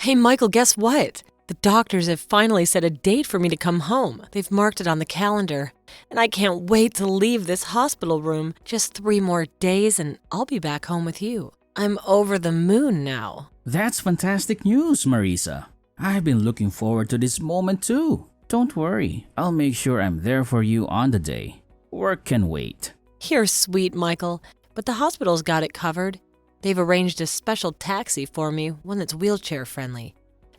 Hey, Michael, guess what? The doctors have finally set a date for me to come home. They've marked it on the calendar. And I can't wait to leave this hospital room. Just 3 more days and I'll be back home with you. I'm over the moon now. That's fantastic news, Marisa. I've been looking forward to this moment too. Don't worry, I'll make sure I'm there for you on the day. Work can wait. You're sweet, Michael, but the hospital's got it covered. They've arranged a special taxi for me, one that's wheelchair friendly.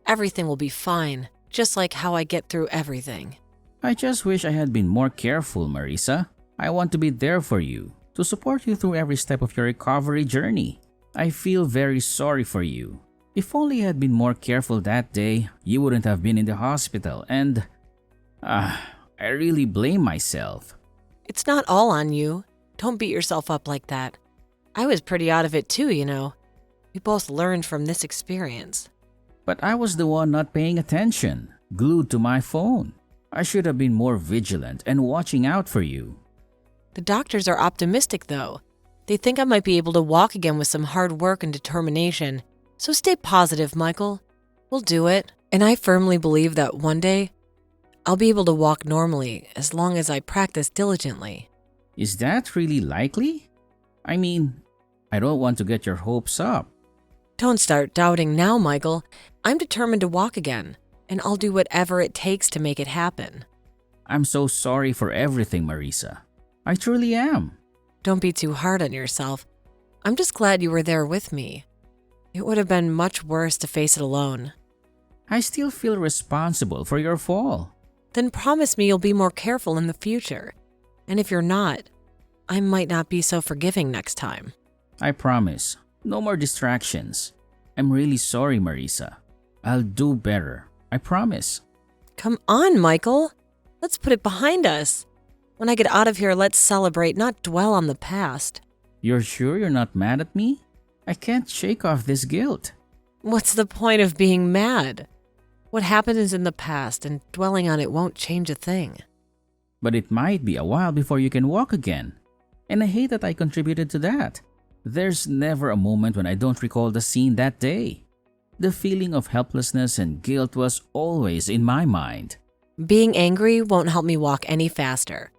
Everything will be fine, just like how I get through everything. I just wish I had been more careful, Marisa. I want to be there for you, to support you through every step of your recovery journey. I feel very sorry for you. If only I had been more careful that day, you wouldn't have been in the hospital and… I really blame myself. It's not all on you. Don't beat yourself up like that. I was pretty out of it too, you know. We both learned from this experience. But I was the one not paying attention, glued to my phone. I should have been more vigilant and watching out for you. The doctors are optimistic though. They think I might be able to walk again with some hard work and determination. So stay positive, Michael. We'll do it. And I firmly believe that one day, I'll be able to walk normally as long as I practice diligently. Is that really likely? I mean, I don't want to get your hopes up. Don't start doubting now, Michael. I'm determined to walk again, and I'll do whatever it takes to make it happen. I'm so sorry for everything, Marisa. I truly am. Don't be too hard on yourself. I'm just glad you were there with me. It would have been much worse to face it alone. I still feel responsible for your fall. Then promise me you'll be more careful in the future. And if you're not, I might not be so forgiving next time. I promise. No more distractions. I'm really sorry, Marisa. I'll do better. I promise. Come on, Michael. Let's put it behind us. When I get out of here, let's celebrate, not dwell on the past. You're sure you're not mad at me? I can't shake off this guilt. What's the point of being mad? What happened is in the past, and dwelling on it won't change a thing. But it might be a while before you can walk again. And I hate that I contributed to that. There's never a moment when I don't recall the scene that day. The feeling of helplessness and guilt was always in my mind. Being angry won't help me walk any faster.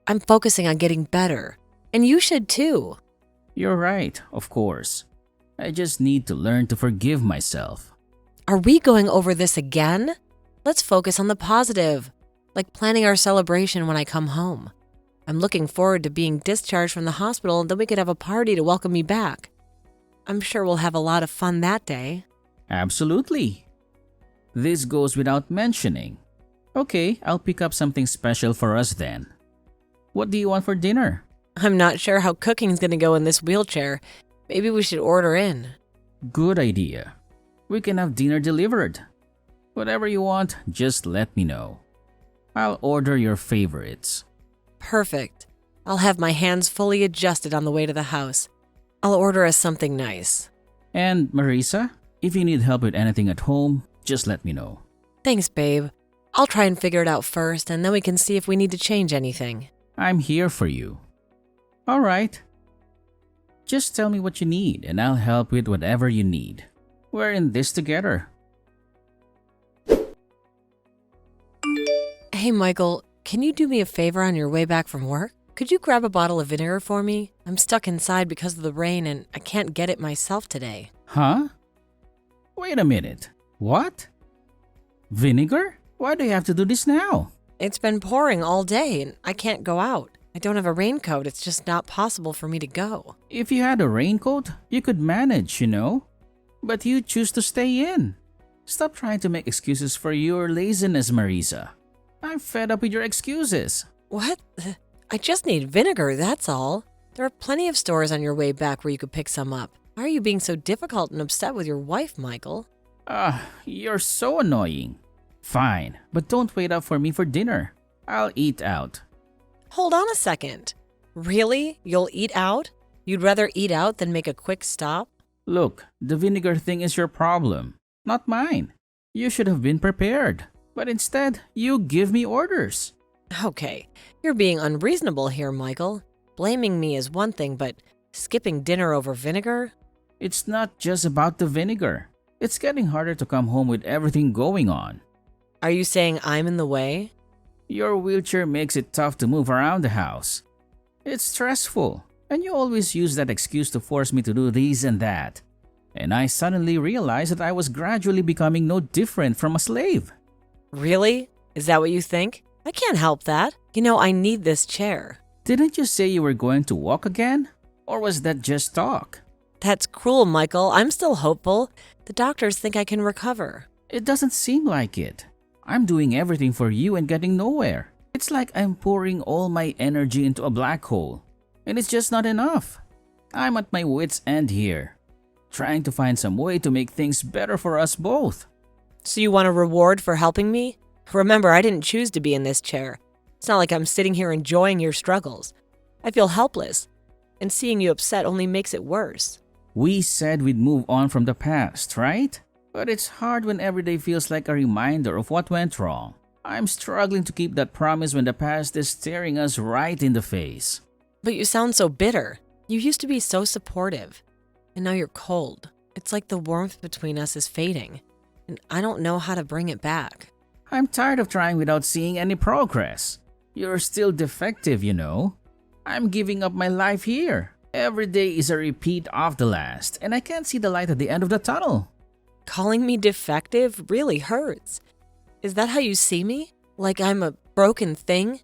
I'm focusing on getting better, and you should too. You're right, of course. I just need to learn to forgive myself. Are we going over this again? Let's focus on the positive, like planning our celebration when I come home. I'm looking forward to being discharged from the hospital, and then we could have a party to welcome me back. I'm sure we'll have a lot of fun that day. Absolutely. This goes without mentioning. Okay, I'll pick up something special for us then. What do you want for dinner? I'm not sure how cooking's gonna go in this wheelchair. Maybe we should order in. Good idea. We can have dinner delivered. Whatever you want, just let me know. I'll order your favorites. Perfect. I'll have my hands fully adjusted on the way to the house. I'll order us something nice. And Marisa, if you need help with anything at home, just let me know. Thanks, babe. I'll try and figure it out first, and then we can see if we need to change anything. I'm here for you. All right. Just tell me what you need, and I'll help with whatever you need. We're in this together. Hey, Michael, can you do me a favor on your way back from work? Could you grab a bottle of vinegar for me? I'm stuck inside because of the rain, and I can't get it myself today. Huh? Wait a minute. What? Vinegar? Why do you have to do this now? It's been pouring all day, and I can't go out. I don't have a raincoat. It's just not possible for me to go. If you had a raincoat, you could manage, you know. But you choose to stay in. Stop trying to make excuses for your laziness, Marisa. I'm fed up with your excuses. What? I just need vinegar, that's all. There are plenty of stores on your way back where you could pick some up. Why are you being so difficult and upset with your wife, Michael? You're so annoying. Fine, but don't wait up for me for dinner. I'll eat out. Hold on a second. Really? You'll eat out? You'd rather eat out than make a quick stop? Look, the vinegar thing is your problem, not mine. You should have been prepared, but instead, you give me orders. Okay, you're being unreasonable here, Michael. Blaming me is one thing, but skipping dinner over vinegar? It's not just about the vinegar. It's getting harder to come home with everything going on. Are you saying I'm in the way? Your wheelchair makes it tough to move around the house. It's stressful, and you always use that excuse to force me to do this and that. And I suddenly realized that I was gradually becoming no different from a slave. Really? Is that what you think? I can't help that. You know, I need this chair. Didn't you say you were going to walk again? Or was that just talk? That's cruel, Michael. I'm still hopeful. The doctors think I can recover. It doesn't seem like it. I'm doing everything for you and getting nowhere. It's like I'm pouring all my energy into a black hole, and it's just not enough. I'm at my wit's end here, trying to find some way to make things better for us both. So you want a reward for helping me? Remember, I didn't choose to be in this chair. It's not like I'm sitting here enjoying your struggles. I feel helpless, and seeing you upset only makes it worse. We said we'd move on from the past, right? But it's hard when every day feels like a reminder of what went wrong. I'm struggling to keep that promise when the past is staring us right in the face. But you sound so bitter. You used to be so supportive, and now you're cold. It's like the warmth between us is fading, and I don't know how to bring it back. I'm tired of trying without seeing any progress. You're still defective, you know. I'm giving up my life here. Every day is a repeat of the last, and I can't see the light at the end of the tunnel. Calling me defective really hurts. Is that how you see me? Like I'm a broken thing?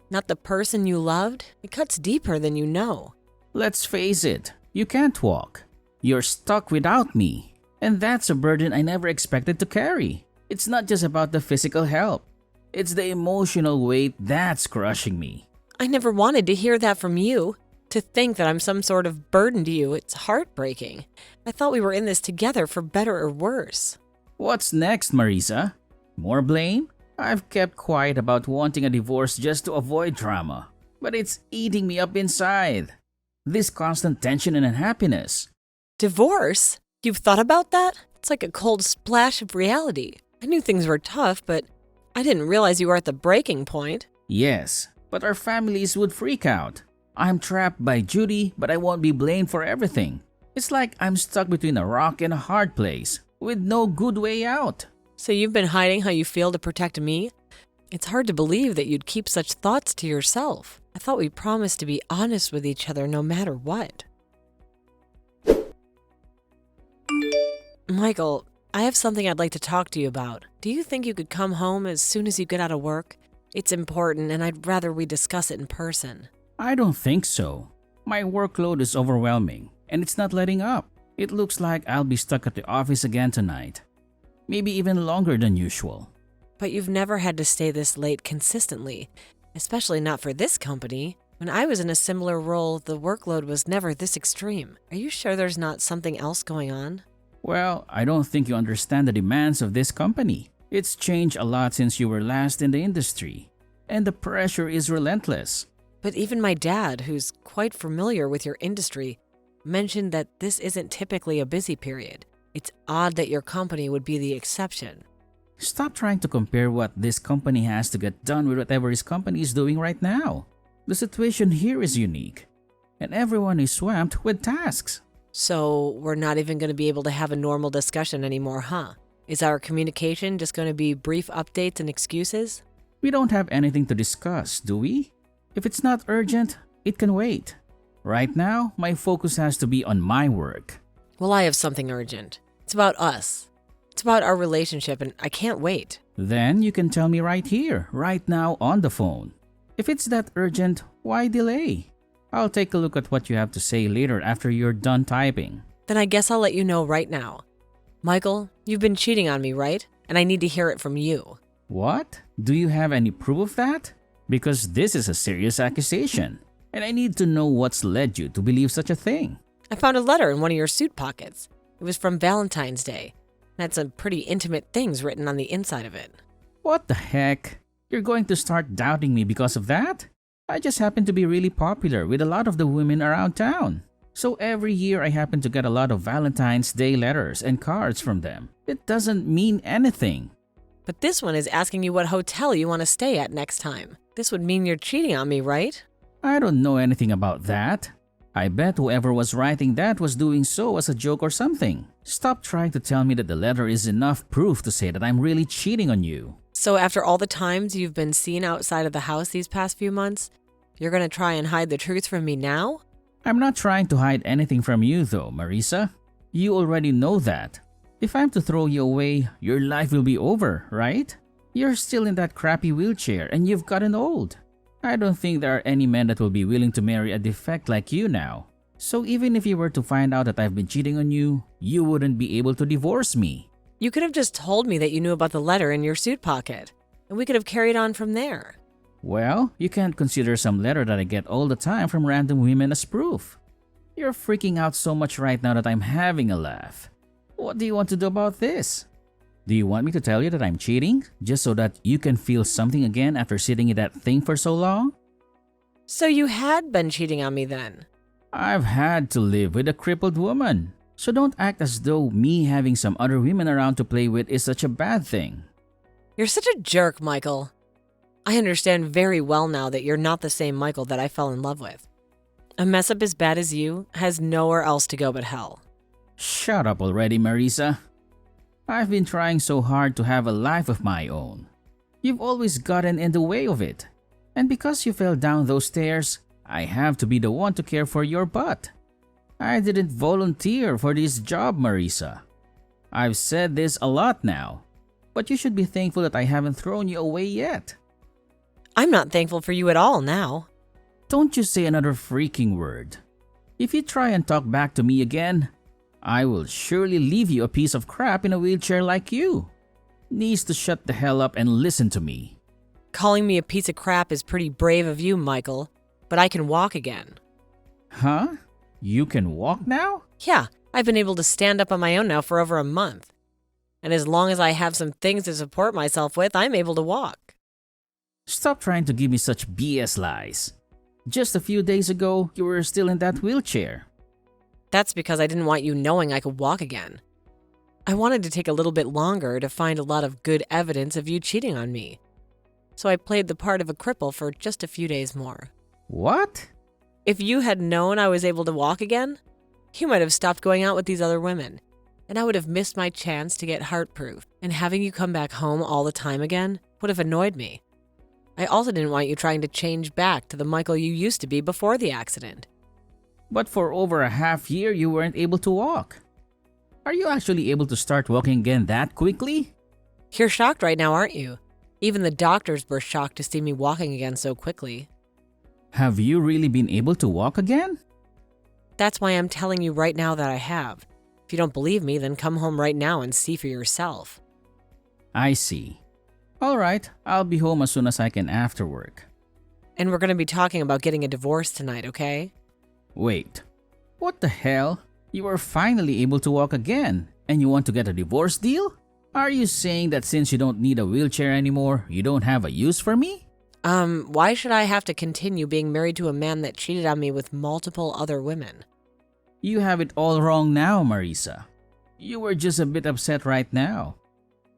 Not the person you loved? It cuts deeper than you know. Let's face it, you can't walk. You're stuck without me, and that's a burden I never expected to carry. It's not just about the physical help. It's the emotional weight that's crushing me. I never wanted to hear that from you. To think that I'm some sort of burden to you, it's heartbreaking. I thought we were in this together for better or worse. What's next, Marisa? More blame? I've kept quiet about wanting a divorce just to avoid drama, but it's eating me up inside. This constant tension and unhappiness. Divorce? You've thought about that? It's like a cold splash of reality. I knew things were tough, but I didn't realize you were at the breaking point. Yes, but our families would freak out. I'm trapped by duty, but I won't be blamed for everything. It's like I'm stuck between a rock and a hard place, with no good way out. So you've been hiding how you feel to protect me? It's hard to believe that you'd keep such thoughts to yourself. I thought we promised to be honest with each other no matter what. Michael, I have something I'd like to talk to you about. Do you think you could come home as soon as you get out of work? It's important, and I'd rather we discuss it in person. I don't think so. My workload is overwhelming, and it's not letting up. It looks like I'll be stuck at the office again tonight. Maybe even longer than usual. But you've never had to stay this late consistently, especially not for this company. When I was in a similar role, the workload was never this extreme. Are you sure there's not something else going on? Well, I don't think you understand the demands of this company. It's changed a lot since you were last in the industry, and the pressure is relentless. But even my dad, who's quite familiar with your industry, mentioned that this isn't typically a busy period. It's odd that your company would be the exception. Stop trying to compare what this company has to get done with whatever his company is doing right now. The situation here is unique, and everyone is swamped with tasks. So we're not even going to be able to have a normal discussion anymore, huh? Is our communication just going to be brief updates and excuses? We don't have anything to discuss, do we? If it's not urgent, it can wait. Right now, my focus has to be on my work. Well, I have something urgent. It's about us. It's about our relationship, and I can't wait. Then you can tell me right here, right now on the phone. If it's that urgent, why delay? I'll take a look at what you have to say later after you're done typing. Then I guess I'll let you know right now. Michael, you've been cheating on me, right? And I need to hear it from you. What? Do you have any proof of that? Because this is a serious accusation, and I need to know what's led you to believe such a thing. I found a letter in one of your suit pockets. It was from Valentine's Day. It had some pretty intimate things written on the inside of it. What the heck? You're going to start doubting me because of that? I just happen to be really popular with a lot of the women around town. So every year I happen to get a lot of Valentine's Day letters and cards from them. It doesn't mean anything. But this one is asking you what hotel you want to stay at next time. This would mean you're cheating on me, right? I don't know anything about that. I bet whoever was writing that was doing so as a joke or something. Stop trying to tell me that the letter is enough proof to say that I'm really cheating on you. So after all the times you've been seen outside of the house these past few months, you're gonna try and hide the truth from me now? I'm not trying to hide anything from you though, Marisa. You already know that. If I'm to throw you away, your life will be over, right? You're still in that crappy wheelchair and you've gotten old. I don't think there are any men that will be willing to marry a defect like you now. So even if you were to find out that I've been cheating on you, you wouldn't be able to divorce me. You could have just told me that you knew about the letter in your suit pocket, and we could have carried on from there. Well, you can't consider some letter that I get all the time from random women as proof. You're freaking out so much right now that I'm having a laugh. What do you want to do about this? Do you want me to tell you that I'm cheating, just so that you can feel something again after sitting in that thing for so long? So you had been cheating on me then? I've had to live with a crippled woman. So don't act as though me having some other women around to play with is such a bad thing. You're such a jerk, Michael. I understand very well now that you're not the same Michael that I fell in love with. A mess up as bad as you has nowhere else to go but hell. Shut up already, Marisa. I've been trying so hard to have a life of my own. You've always gotten in the way of it. And because you fell down those stairs, I have to be the one to care for your butt. I didn't volunteer for this job, Marisa. I've said this a lot now, but you should be thankful that I haven't thrown you away yet. I'm not thankful for you at all now. Don't you say another freaking word. If you try and talk back to me again, I will surely leave you a piece of crap in a wheelchair like you. Needs to shut the hell up and listen to me. Calling me a piece of crap is pretty brave of you, Michael, but I can walk again. Huh? You can walk now? Yeah, I've been able to stand up on my own now for over a month. And as long as I have some things to support myself with, I'm able to walk. Stop trying to give me such BS lies. Just a few days ago, you were still in that wheelchair. That's because I didn't want you knowing I could walk again. I wanted to take a little bit longer to find a lot of good evidence of you cheating on me. So I played the part of a cripple for just a few days more. What? If you had known I was able to walk again, you might have stopped going out with these other women, and I would have missed my chance to get heart-proof, and having you come back home all the time again would have annoyed me. I also didn't want you trying to change back to the Michael you used to be before the accident. But for over a half year, you weren't able to walk. Are you actually able to start walking again that quickly? You're shocked right now, aren't you? Even the doctors were shocked to see me walking again so quickly. Have you really been able to walk again? That's why I'm telling you right now that I have. If you don't believe me, then come home right now and see for yourself. I see. Alright, I'll be home as soon as I can after work. And we're going to be talking about getting a divorce tonight, okay? Wait, what the hell? You are finally able to walk again, and you want to get a divorce deal? Are you saying that since you don't need a wheelchair anymore, you don't have a use for me? Why should I have to continue being married to a man that cheated on me with multiple other women? You have it all wrong now, Marisa. You were just a bit upset right now.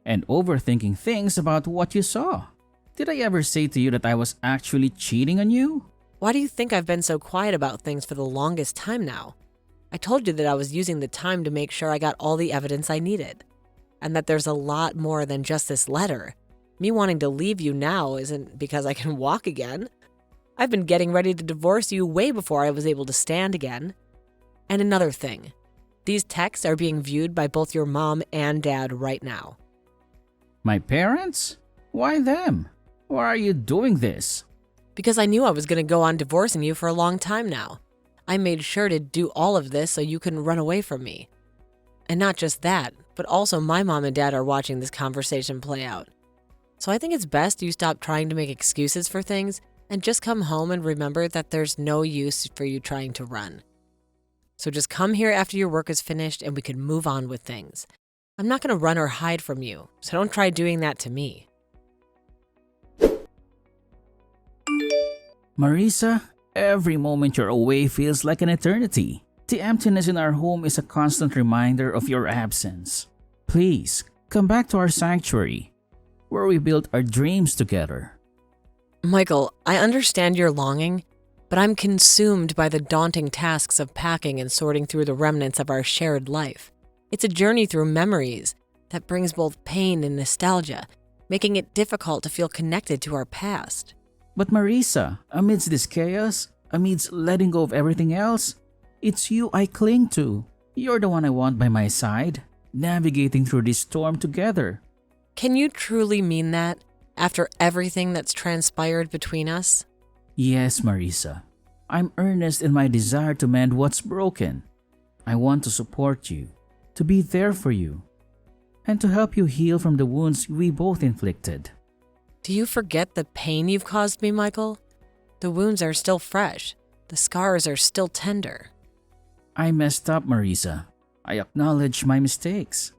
And overthinking things about what you saw. Did I ever say to you that I was actually cheating on you? Why do you think I've been so quiet about things for the longest time now? I told you that I was using the time to make sure I got all the evidence I needed. And that there's a lot more than just this letter. Me wanting to leave you now isn't because I can walk again. I've been getting ready to divorce you way before I was able to stand again. And another thing, these texts are being viewed by both your mom and dad right now. My parents? Why them? Why are you doing this? Because I knew I was going to go on divorcing you for a long time now. I made sure to do all of this so you couldn't run away from me. And not just that, but also my mom and dad are watching this conversation play out. So I think it's best you stop trying to make excuses for things and just come home and remember that there's no use for you trying to run. So just come here after your work is finished and we can move on with things. I'm not going to run or hide from you, so don't try doing that to me. Marisa, every moment you're away feels like an eternity. The emptiness in our home is a constant reminder of your absence. Please, come back to our sanctuary, where we built our dreams together. Michael, I understand your longing, but I'm consumed by the daunting tasks of packing and sorting through the remnants of our shared life. It's a journey through memories that brings both pain and nostalgia, making it difficult to feel connected to our past. But Marisa, amidst this chaos, amidst letting go of everything else, it's you I cling to. You're the one I want by my side, navigating through this storm together. Can you truly mean that after everything that's transpired between us? Yes, Marisa. I'm earnest in my desire to mend what's broken. I want to support you, to be there for you, and to help you heal from the wounds we both inflicted. Do you forget the pain you've caused me, Michael? The wounds are still fresh. The scars are still tender. I messed up, Marisa. I acknowledge my mistakes.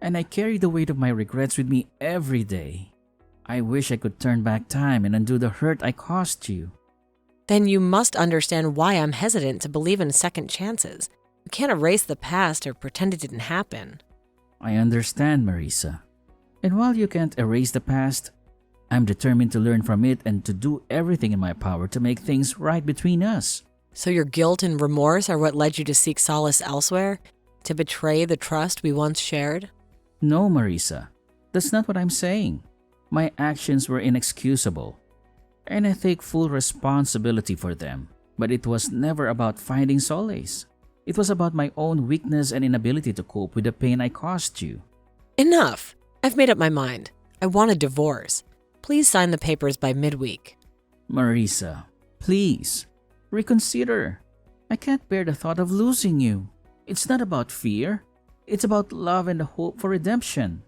And I carry the weight of my regrets with me every day. I wish I could turn back time and undo the hurt I caused you. Then you must understand why I'm hesitant to believe in second chances. We can't erase the past or pretend it didn't happen. I understand, Marisa. And while you can't erase the past, I'm determined to learn from it and to do everything in my power to make things right between us. So your guilt and remorse are what led you to seek solace elsewhere? To betray the trust we once shared? No, Marisa. That's not what I'm saying. My actions were inexcusable, and I take full responsibility for them. But it was never about finding solace. It was about my own weakness and inability to cope with the pain I caused you. Enough! I've made up my mind. I want a divorce. Please sign the papers by midweek. Marisa, please, reconsider. I can't bear the thought of losing you. It's not about fear. It's about love and the hope for redemption.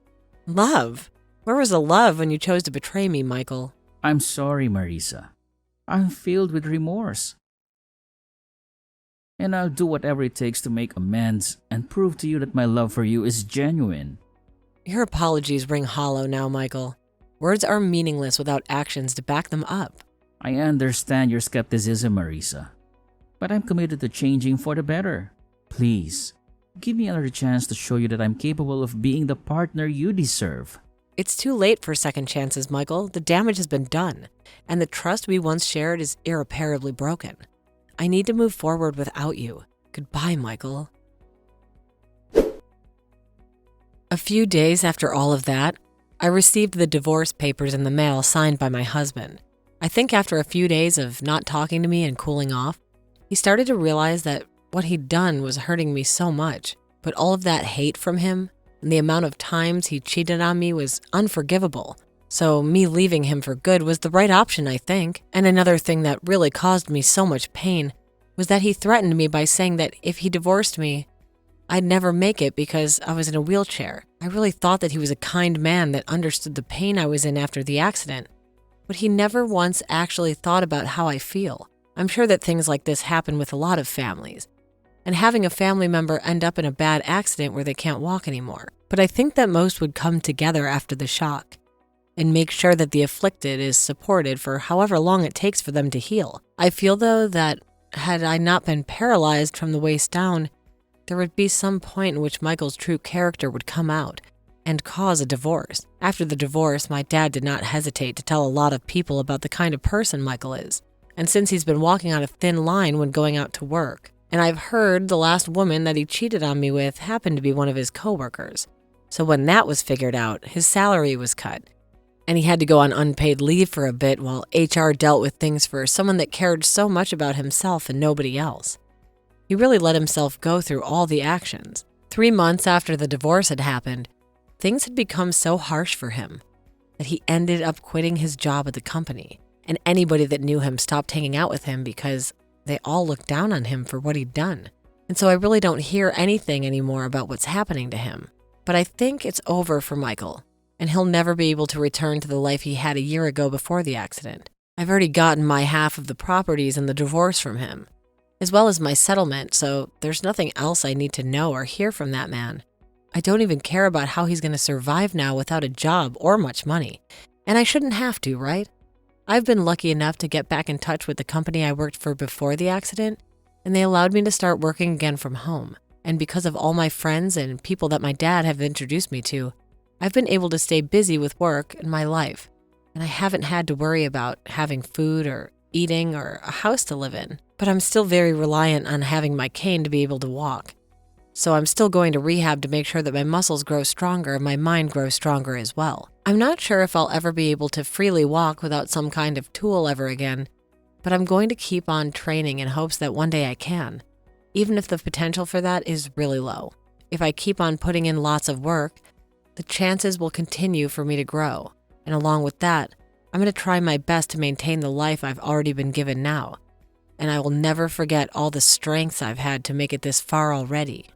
Love? Where was the love when you chose to betray me, Michael? I'm sorry, Marisa. I'm filled with remorse. And I'll do whatever it takes to make amends and prove to you that my love for you is genuine. Your apologies ring hollow now, Michael. Words are meaningless without actions to back them up. I understand your skepticism, Marisa, but I'm committed to changing for the better. Please, give me another chance to show you that I'm capable of being the partner you deserve. It's too late for second chances, Michael. The damage has been done, and the trust we once shared is irreparably broken. I need to move forward without you. Goodbye, Michael. A few days after all of that, I received the divorce papers in the mail signed by my husband. I think after a few days of not talking to me and cooling off, he started to realize that what he'd done was hurting me so much. But all of that hate from him and the amount of times he cheated on me was unforgivable. So me leaving him for good was the right option, I think. And another thing that really caused me so much pain was that he threatened me by saying that if he divorced me, I'd never make it because I was in a wheelchair. I really thought that he was a kind man that understood the pain I was in after the accident. But he never once actually thought about how I feel. I'm sure that things like this happen with a lot of families. And having a family member end up in a bad accident where they can't walk anymore. But I think that most would come together after the shock and make sure that the afflicted is supported for however long it takes for them to heal. I feel, though, that had I not been paralyzed from the waist down, there would be some point in which Michael's true character would come out and cause a divorce. After the divorce, my dad did not hesitate to tell a lot of people about the kind of person Michael is. And since he's been walking on a thin line when going out to work, and I've heard the last woman that he cheated on me with happened to be one of his coworkers. So when that was figured out, his salary was cut, and he had to go on unpaid leave for a bit while HR dealt with things for someone that cared so much about himself and nobody else. He really let himself go through all the actions. 3 months after the divorce had happened, things had become so harsh for him that he ended up quitting his job at the company, and anybody that knew him stopped hanging out with him because they all looked down on him for what he'd done. And so I really don't hear anything anymore about what's happening to him. But I think it's over for Michael, and he'll never be able to return to the life he had a year ago before the accident. I've already gotten my half of the properties and the divorce from him, as well as my settlement, so there's nothing else I need to know or hear from that man. I don't even care about how he's going to survive now without a job or much money. And I shouldn't have to, right? I've been lucky enough to get back in touch with the company I worked for before the accident, and they allowed me to start working again from home. And because of all my friends and people that my dad have introduced me to, I've been able to stay busy with work and my life, and I haven't had to worry about having food or eating, or a house to live in. But I'm still very reliant on having my cane to be able to walk. So I'm still going to rehab to make sure that my muscles grow stronger and my mind grows stronger as well. I'm not sure if I'll ever be able to freely walk without some kind of tool ever again, but I'm going to keep on training in hopes that one day I can, even if the potential for that is really low. If I keep on putting in lots of work, the chances will continue for me to grow. And along with that, I'm going to try my best to maintain the life I've already been given now. And I will never forget all the strengths I've had to make it this far already.